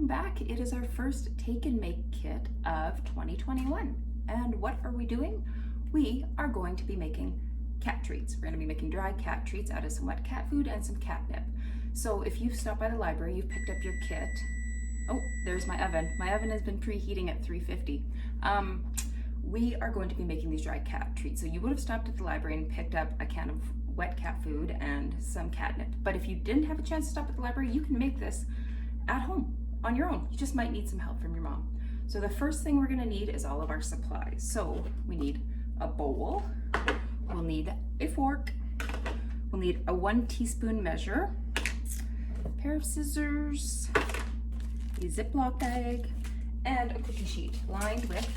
welcome back. It is our first take and make kit of 2021. And what are we doing? We are going to be making cat treats. We're going to be making dry cat treats out of some wet cat food and some catnip. So if you've stopped by the library, you've picked up your kit. Oh, there's my oven. My oven has been preheating at 350. We are going to be making these dry cat treats. So you would have stopped at the library and picked up a can of wet cat food and some catnip. But if you didn't have a chance to stop at the library, you can make this at home on your own. You just might need some help from your mom. So the first thing we're gonna need is all of our supplies. So we need a bowl, we'll need a fork, we'll need a 1 teaspoon measure, a pair of scissors, a Ziploc bag, and a cookie sheet lined with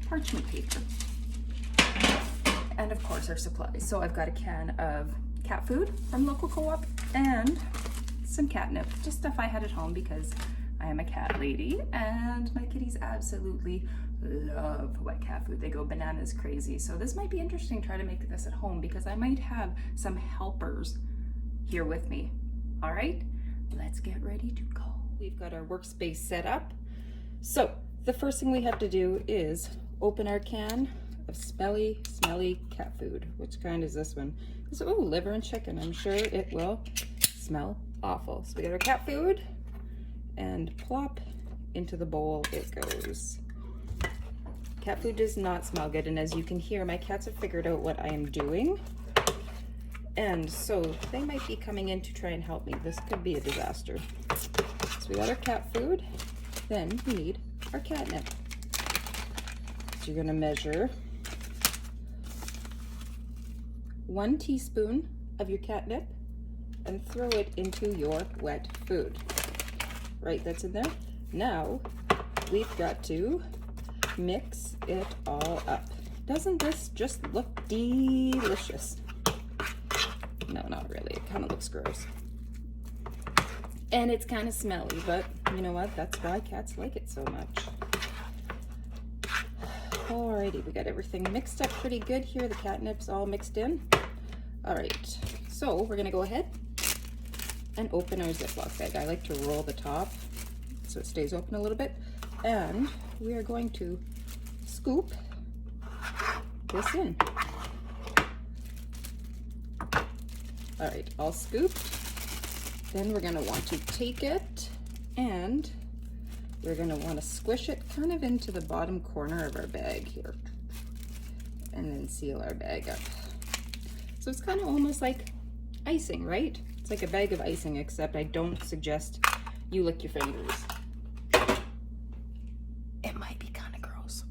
parchment paper. And of course our supplies. So I've got a can of cat food from local co-op and some catnip, just stuff I had at home because I am a cat lady and my kitties absolutely love wet cat food. They go bananas crazy. So this might be interesting to try to make this at home because I might have some helpers here with me. All right, let's get ready to go. We've got our workspace set up. So the first thing we have to do is open our can of smelly cat food. Which kind is this one? Oh, liver and chicken. I'm sure it will smell awful. So we got our cat food and plop into the bowl it goes. Cat food does not smell good, and as you can hear, my cats have figured out what I am doing, and so they might be coming in to try and help me. This could be a disaster. So we got our cat food, then we need our catnip. So you're gonna measure 1 teaspoon of your catnip and throw it into your wet food. Right, that's in there. Now, we've got to mix it all up. Doesn't this just look delicious? No, not really. It kind of looks gross. And it's kind of smelly, but you know what? That's why cats like it so much. Alrighty, we got everything mixed up pretty good here. The catnip's all mixed in. All right, so we're gonna go ahead and open our Ziploc bag. I like to roll the top so it stays open a little bit. And we are going to scoop this in. All right, all scooped. Then we're gonna want to take it and we're gonna wanna squish it kind of into the bottom corner of our bag here and then seal our bag up. So it's kind of almost like icing, right? It's like a bag of icing, except I don't suggest you lick your fingers. It might be kind of gross.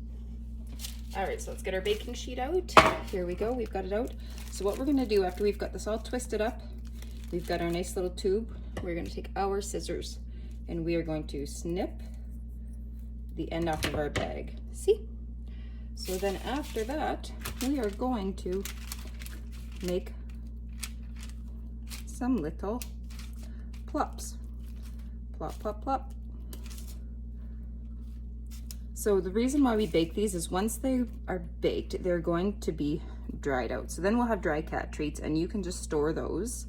All right, so let's get our baking sheet out. Here we go, we've got it out. So what we're gonna do after we've got this all twisted up, we've got our nice little tube. We're gonna take our scissors and we are going to snip the end off of our bag. See? So then after that, we are going to make some little plops. Plop, plop, plop. So the reason why we bake these is once they are baked, they're going to be dried out. So then we'll have dry cat treats and you can just store those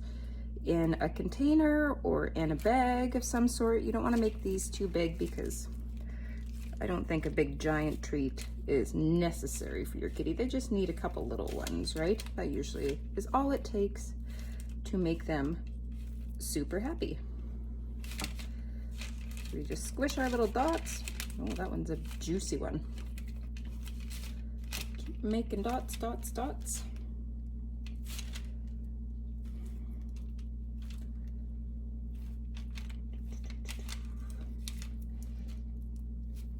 in a container or in a bag of some sort. You don't want to make these too big because I don't think a big giant treat is necessary for your kitty. They just need a couple little ones, right? That usually is all it takes to make them super happy. We just squish our little dots. Oh, that one's a juicy one. Keep making dots, dots, dots.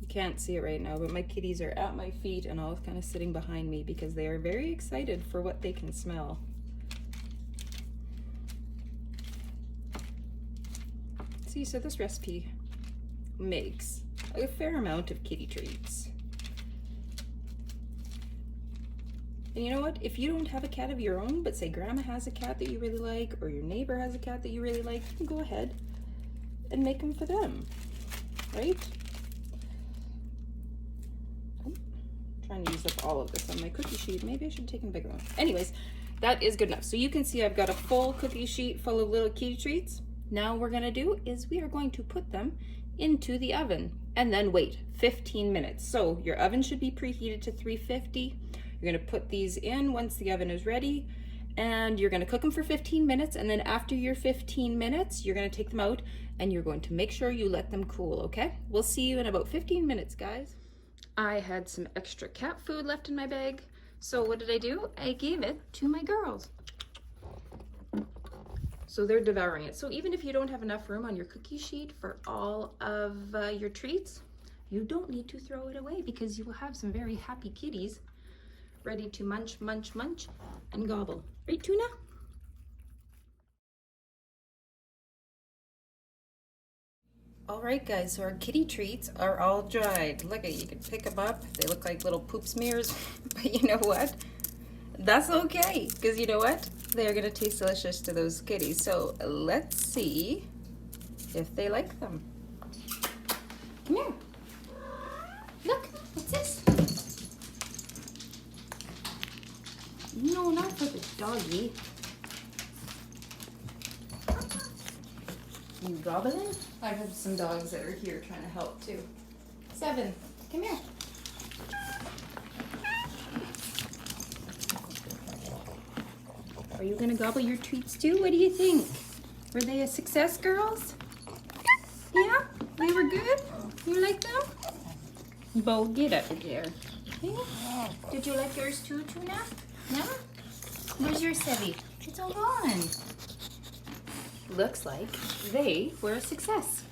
Can't see it right now, but my kitties are at my feet and all kind of sitting behind me because they are very excited for what they can smell. See, so this recipe makes a fair amount of kitty treats. And you know what? If you don't have a cat of your own, but say grandma has a cat that you really like, or your neighbor has a cat that you really like, you can go ahead and make them for them, right? Trying to use up all of this on my cookie sheet. Maybe I should have taken a bigger one. Anyways, that is good enough. So you can see I've got a full cookie sheet full of little kitty treats. Now what we're gonna do is we are going to put them into the oven and then wait 15 minutes. So your oven should be preheated to 350. You're gonna put these in once the oven is ready, and you're gonna cook them for 15 minutes, and then after your 15 minutes, you're gonna take them out and you're going to make sure you let them cool, okay? We'll see you in about 15 minutes, guys. I had some extra cat food left in my bag, so what did I do? I gave it to my girls. So they're devouring it. So even if you don't have enough room on your cookie sheet for all of your treats, you don't need to throw it away, because you will have some very happy kitties ready to munch, munch, munch, and gobble. Right, Tuna? All right, guys, so our kitty treats are all dried. Look at, you can pick them up. They look like little poop smears, but you know what? That's okay, because you know what? They're gonna taste delicious to those kitties. So let's see if they like them. Come here. Look, what's this? No, not for the doggy. You gobbling? I have some dogs that are here trying to help too. Seven, come here. Are you gonna gobble your treats too? What do you think? Were they a success, girls? Yeah? They were good? You like them? Bo, get up there. Okay. Did you like yours too, Tuna? No? Where's your Sebby? It's all gone. Looks like they were a success.